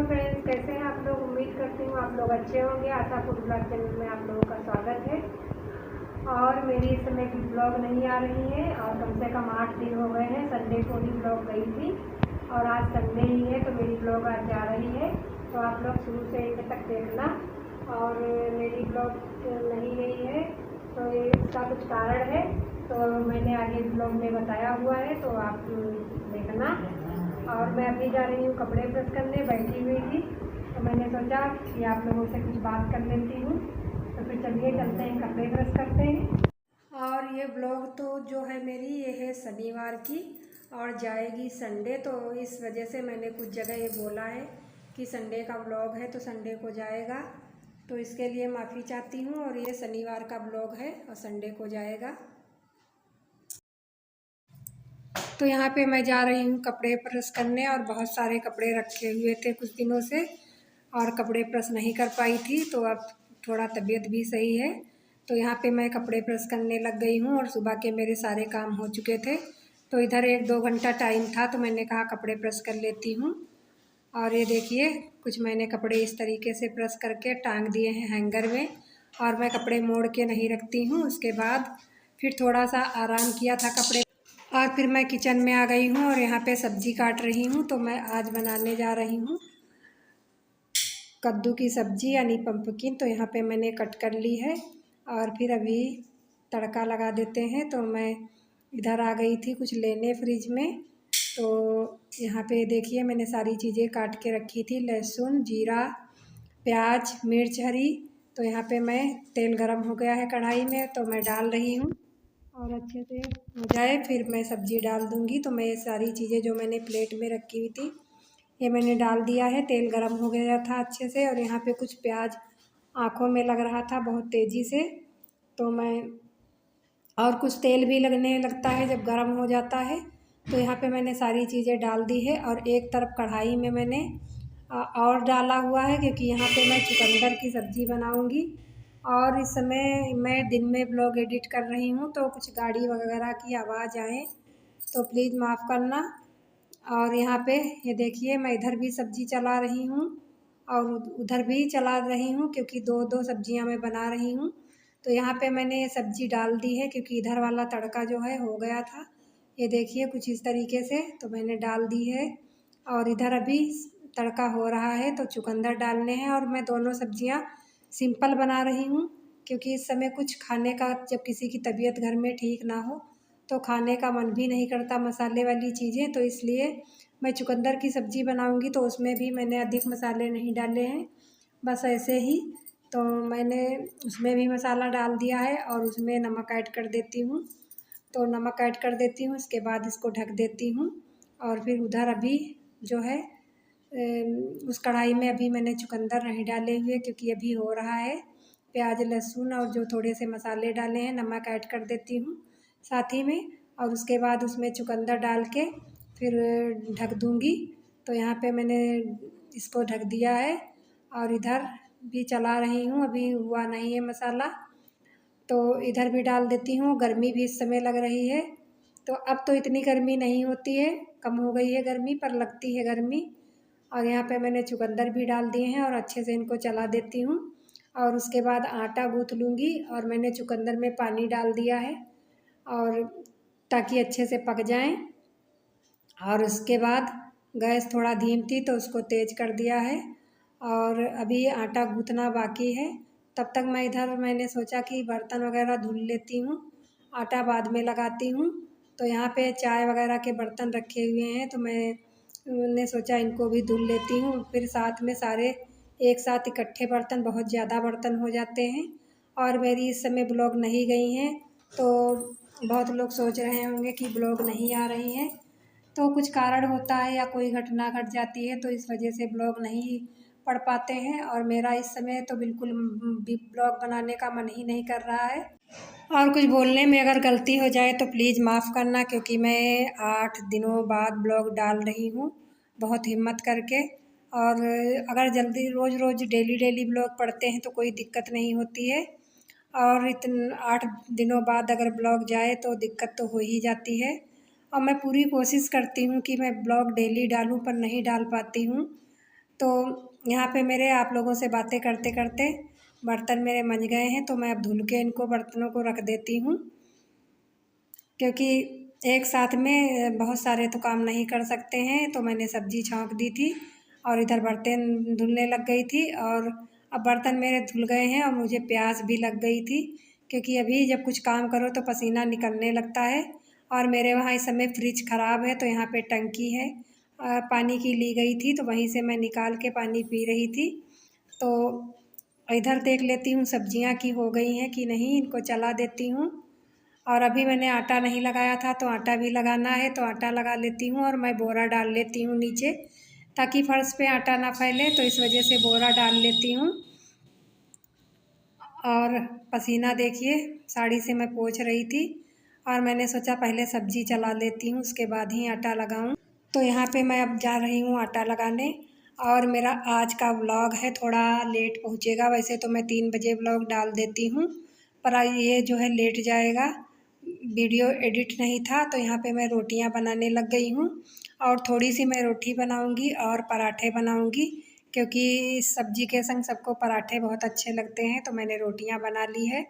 Friends, कैसे हैं आप लोग। उम्मीद करती हूँ आप लोग अच्छे होंगे। आशा फूड ब्लॉग चैनल में आप लोगों का स्वागत है। और मेरी इस समय की ब्लॉग नहीं आ रही है और कम से कम 8 दिन हो गए हैं। संडे को ही ब्लॉग गई थी और आज संडे ही है तो मेरी ब्लॉग आज जा रही है। तो आप लोग शुरू से एंड तक देखना। और मेरी ब्लॉग नहीं गई है तो इसका कुछ कारण है, तो मैंने आगे ब्लॉग में बताया हुआ है, तो आप देखना। और मैं अभी जा रही हूँ कपड़े प्रेस करने, बैठी हुई थी तो मैंने सोचा कि आप लोगों से कुछ बात कर लेती हूँ। तो फिर चलिए चलते हैं, कपड़े प्रेस करते हैं। और ये ब्लॉग तो जो है मेरी, ये है शनिवार की और जाएगी संडे। तो इस वजह से मैंने कुछ जगह ये बोला है कि संडे का ब्लॉग है तो संडे को जाएगा, तो इसके लिए माफ़ी चाहती हूँ। और ये शनिवार का ब्लॉग है और संडे को जाएगा। तो यहाँ पे मैं जा रही हूँ कपड़े प्रेस करने और बहुत सारे कपड़े रखे हुए थे कुछ दिनों से और कपड़े प्रेस नहीं कर पाई थी, तो अब थोड़ा तबीयत भी सही है तो यहाँ पे मैं कपड़े प्रेस करने लग गई हूँ। और सुबह के मेरे सारे काम हो चुके थे तो इधर 1-2 घंटा टाइम था तो मैंने कहा कपड़े प्रेस कर लेती हूँ। और ये देखिए कुछ मैंने कपड़े इस तरीके से प्रेस करके टांग दिए हैं हैंगर में। और मैं कपड़े मोड़ के नहीं रखती हूँ। उसके बाद फिर थोड़ा सा आराम किया था कपड़े, और फिर मैं किचन में आ गई हूँ और यहाँ पे सब्ज़ी काट रही हूँ। तो मैं आज बनाने जा रही हूँ कद्दू की सब्ज़ी यानी पम्पकिन। तो यहाँ पे मैंने कट कर ली है और फिर अभी तड़का लगा देते हैं। तो मैं इधर आ गई थी कुछ लेने फ्रिज में, तो यहाँ पे देखिए मैंने सारी चीज़ें काट के रखी थी, लहसुन, जीरा, प्याज, मिर्च हरी। तो यहाँ पे मैं तेल गरम हो गया है कढ़ाई में तो मैं डाल रही हूँ और अच्छे से हो जाए फिर मैं सब्ज़ी डाल दूँगी। तो मैं ये सारी चीज़ें जो मैंने प्लेट में रखी हुई थी ये मैंने डाल दिया है। तेल गरम हो गया था अच्छे से और यहाँ पे कुछ प्याज आँखों में लग रहा था बहुत तेज़ी से, तो मैं और कुछ तेल भी लगने लगता है जब गरम हो जाता है। तो यहाँ पे मैंने सारी चीज़ें डाल दी है और एक तरफ कढ़ाई में मैंने और डाला हुआ है क्योंकि यहाँ पे मैं चुकंदर की सब्ज़ी बनाऊँगी। और इस समय मैं दिन में ब्लॉग एडिट कर रही हूँ तो कुछ गाड़ी वगैरह की आवाज़ आए तो प्लीज़ माफ़ करना। और यहाँ पे ये देखिए मैं इधर भी सब्ज़ी चला रही हूँ और उधर भी चला रही हूँ क्योंकि 2-2 सब्जियाँ मैं बना रही हूँ। तो यहाँ पे मैंने ये सब्ज़ी डाल दी है क्योंकि इधर वाला तड़का जो है हो गया था। ये देखिए कुछ इस तरीके से तो मैंने डाल दी है और इधर अभी तड़का हो रहा है तो चुकंदर डालने हैं। और मैं दोनों सब्जियाँ सिंपल बना रही हूँ क्योंकि इस समय कुछ खाने का, जब किसी की तबीयत घर में ठीक ना हो तो खाने का मन भी नहीं करता मसाले वाली चीज़ें, तो इसलिए मैं चुकंदर की सब्ज़ी बनाऊँगी तो उसमें भी मैंने अधिक मसाले नहीं डाले हैं, बस ऐसे ही। तो मैंने उसमें भी मसाला डाल दिया है और उसमें नमक ऐड कर देती हूँ। तो नमक ऐड कर देती हूँ, उसके बाद इसको ढक देती हूँ। और फिर उधर अभी जो है उस कढ़ाई में अभी मैंने चुकंदर नहीं डाले हुए क्योंकि अभी हो रहा है। प्याज, लहसुन और जो थोड़े से मसाले डाले हैं, नमक ऐड कर देती हूँ साथ ही में और उसके बाद उसमें चुकंदर डाल के फिर ढक दूँगी। तो यहाँ पे मैंने इसको ढक दिया है और इधर भी चला रही हूँ, अभी हुआ नहीं है मसाला तो इधर भी डाल देती हूँ। गर्मी भी इस समय लग रही है तो अब तो इतनी गर्मी नहीं होती है, कम हो गई है गर्मी पर लगती है गर्मी। और यहाँ पे मैंने चुकंदर भी डाल दिए हैं और अच्छे से इनको चला देती हूँ। और उसके बाद आटा गूँथ लूँगी और मैंने चुकंदर में पानी डाल दिया है और ताकि अच्छे से पक जाएं। और उसके बाद गैस थोड़ा धीम थी तो उसको तेज़ कर दिया है और अभी आटा गूँथना बाकी है। तब तक मैं इधर मैंने सोचा कि बर्तन वगैरह धुल लेती हूँ, आटा बाद में लगाती हूँ। तो यहाँ पे चाय वगैरह के बर्तन रखे हुए हैं तो मैंने सोचा इनको भी धुल लेती हूँ, फिर साथ में सारे एक साथ इकट्ठे बर्तन, बहुत ज़्यादा बर्तन हो जाते हैं। और मेरी इस समय ब्लॉग नहीं गई हैं तो बहुत लोग सोच रहे होंगे कि ब्लॉग नहीं आ रही हैं, तो कुछ कारण होता है या कोई घटना घट जाती है तो इस वजह से ब्लॉग नहीं पढ़ पाते हैं। और मेरा इस समय तो बिल्कुल भी ब्लॉग बनाने का मन ही नहीं कर रहा है। और कुछ बोलने में अगर गलती हो जाए तो प्लीज़ माफ़ करना क्योंकि मैं 8 दिनों बाद ब्लॉग डाल रही हूँ बहुत हिम्मत करके। और अगर जल्दी रोज़ रोज़ डेली डेली ब्लॉग पढ़ते हैं तो कोई दिक्कत नहीं होती है, और 8 दिनों बाद अगर ब्लॉग जाए तो दिक्कत तो हो ही जाती है। और मैं पूरी कोशिश करती हूँ कि मैं ब्लॉग डेली डालूँ पर नहीं डाल पाती हूँ तो यहाँ पे मेरे आप लोगों से बातें करते करते बर्तन मेरे मंज गए हैं, तो मैं अब धुल के इनको बर्तनों को रख देती हूँ, क्योंकि एक साथ में बहुत सारे तो काम नहीं कर सकते हैं। तो मैंने सब्जी छौंक दी थी और इधर बर्तन धुलने लग गई थी, और अब बर्तन मेरे धुल गए हैं और मुझे प्यास भी लग गई थी, क्योंकि अभी जब कुछ काम करो तो पसीना निकलने लगता है। और मेरे वहाँ इस समय फ्रिज ख़राब है, तो यहाँ पे टंकी है पानी की ली गई थी, तो वहीं से मैं निकाल के पानी पी रही थी। तो इधर देख लेती हूँ सब्जियाँ की हो गई हैं कि नहीं, इनको चला देती हूँ। और अभी मैंने आटा नहीं लगाया था, तो आटा भी लगाना है, तो आटा लगा लेती हूँ और मैं बोरा डाल लेती हूँ नीचे, ताकि फर्श पे आटा ना फैले, तो इस वजह से बोरा डाल लेती हूँ। और पसीना देखिए साड़ी से मैं पोंछ रही थी, और मैंने सोचा पहले सब्जी चला लेती हूँ, उसके बाद ही आटा लगाऊँ। तो यहाँ पे मैं अब जा रही हूँ आटा लगाने। और मेरा आज का व्लॉग है थोड़ा लेट पहुँचेगा, वैसे तो मैं 3 बजे व्लॉग डाल देती हूँ, पर ये जो है लेट जाएगा, वीडियो एडिट नहीं था। तो यहाँ पे मैं रोटियाँ बनाने लग गई हूँ, और थोड़ी सी मैं रोटी बनाऊँगी और पराठे बनाऊँगी, क्योंकि सब्जी के संग सबको पराठे बहुत अच्छे लगते हैं। तो मैंने रोटियाँ बना ली है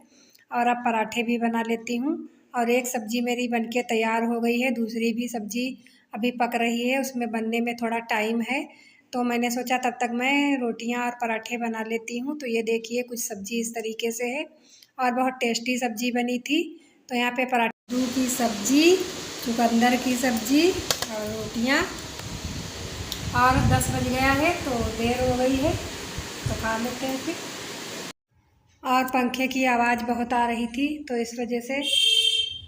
और अब पराठे भी बना लेती हूँ। और एक सब्जी मेरी बनके तैयार हो गई है, दूसरी भी सब्जी अभी पक रही है, उसमें बनने में थोड़ा टाइम है। तो मैंने सोचा तब तक मैं रोटियाँ और पराठे बना लेती हूँ। तो ये देखिए कुछ सब्जी इस तरीके से है, और बहुत टेस्टी सब्जी बनी थी। तो यहाँ पे पराठे की सब्जी, चुकंदर की सब्जी और रोटियाँ। और 10 बज गया है, तो देर हो गई है, तो खा लेते हैं फिर। और पंखे की आवाज़ बहुत आ रही थी, तो इस वजह से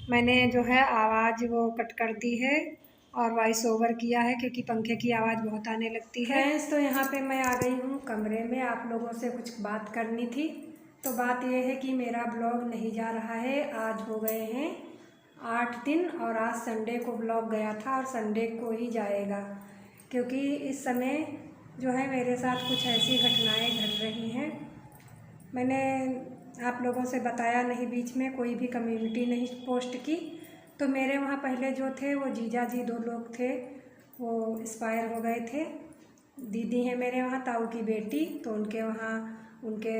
मैंने जो है आवाज़ वो कट कर दी है और वॉइस ओवर किया है, क्योंकि पंखे की आवाज़ बहुत आने लगती है। फ्रेंड्स, तो यहाँ पे मैं आ गई हूँ कमरे में, आप लोगों से कुछ बात करनी थी। तो बात ये है कि मेरा ब्लॉग नहीं जा रहा है, आज हो गए हैं 8 दिन, और आज संडे को ब्लॉग गया था और संडे को ही जाएगा, क्योंकि इस समय जो है मेरे साथ कुछ ऐसी घटनाएं घट रही हैं। मैंने आप लोगों से बताया नहीं, बीच में कोई भी कम्युनिटी नहीं पोस्ट की। तो मेरे वहाँ पहले जो थे वो जीजा जी 2 लोग थे, वो एक्सपायर हो गए थे। दीदी है मेरे वहाँ, ताऊ की बेटी, तो उनके वहाँ उनके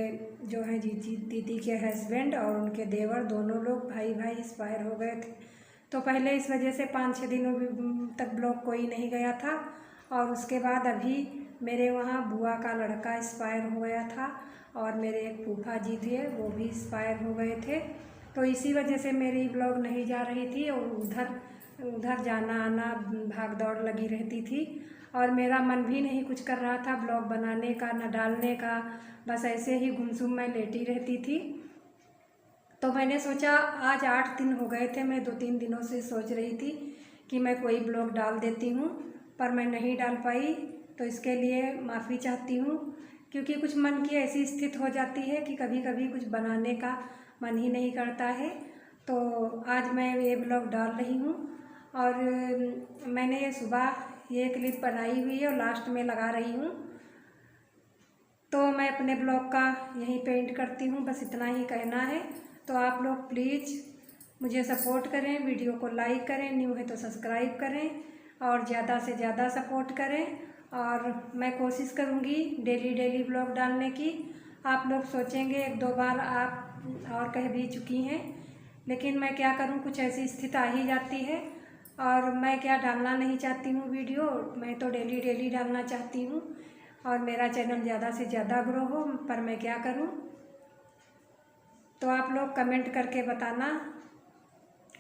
जो है दीदी के हस्बैंड और उनके देवर, दोनों लोग भाई भाई एक्सपायर हो गए थे। तो पहले इस वजह से 5-6 दिनों तक ब्लॉग कोई नहीं गया था। और उसके बाद अभी मेरे वहाँ बुआ का लड़का एक्सपायर हो गया था, और मेरे एक फूफा जी थे वो भी एक्सपायर हो गए थे। तो इसी वजह से मेरी ब्लॉग नहीं जा रही थी, और उधर जाना आना भाग दौड़ लगी रहती थी, और मेरा मन भी नहीं कुछ कर रहा था ब्लॉग बनाने का, न डालने का, बस ऐसे ही गुमसुम मैं लेटी रहती थी। तो मैंने सोचा आज 8 दिन हो गए थे, मैं 2-3 दिनों से सोच रही थी कि मैं कोई ब्लॉग डाल देती हूँ, पर मैं नहीं डाल पाई, तो इसके लिए माफ़ी चाहती हूँ। क्योंकि कुछ मन की ऐसी स्थिति हो जाती है कि कभी कभी कुछ बनाने का मन ही नहीं करता है। तो आज मैं ये ब्लॉग डाल रही हूँ, और मैंने ये सुबह ये क्लिप बनाई हुई है और लास्ट में लगा रही हूँ। तो मैं अपने ब्लॉग का यहीं पे एंड करती हूँ, बस इतना ही कहना है। तो आप लोग प्लीज़ मुझे सपोर्ट करें, वीडियो को लाइक करें, न्यू है तो सब्सक्राइब करें, और ज़्यादा से ज़्यादा सपोर्ट करें। और मैं कोशिश करूँगी डेली ब्लॉग डालने की। आप लोग सोचेंगे 1-2 बार आप और कह भी चुकी हैं, लेकिन मैं क्या करूँ, कुछ ऐसी स्थिति आ ही जाती है, और मैं क्या डालना नहीं चाहती हूँ वीडियो, मैं तो डेली डालना चाहती हूँ, और मेरा चैनल ज़्यादा से ज़्यादा ग्रो हो, पर मैं क्या करूँ। तो आप लोग कमेंट करके बताना,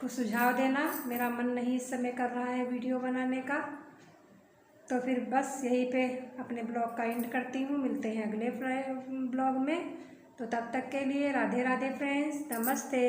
कुछ सुझाव देना, मेरा मन नहीं इस समय कर रहा है वीडियो बनाने का। तो फिर बस यहीं पे अपने ब्लॉग का एंड करती हूँ, मिलते हैं अगले ब्लॉग में। तो तब तक के लिए राधे राधे फ्रेंड्स, नमस्ते।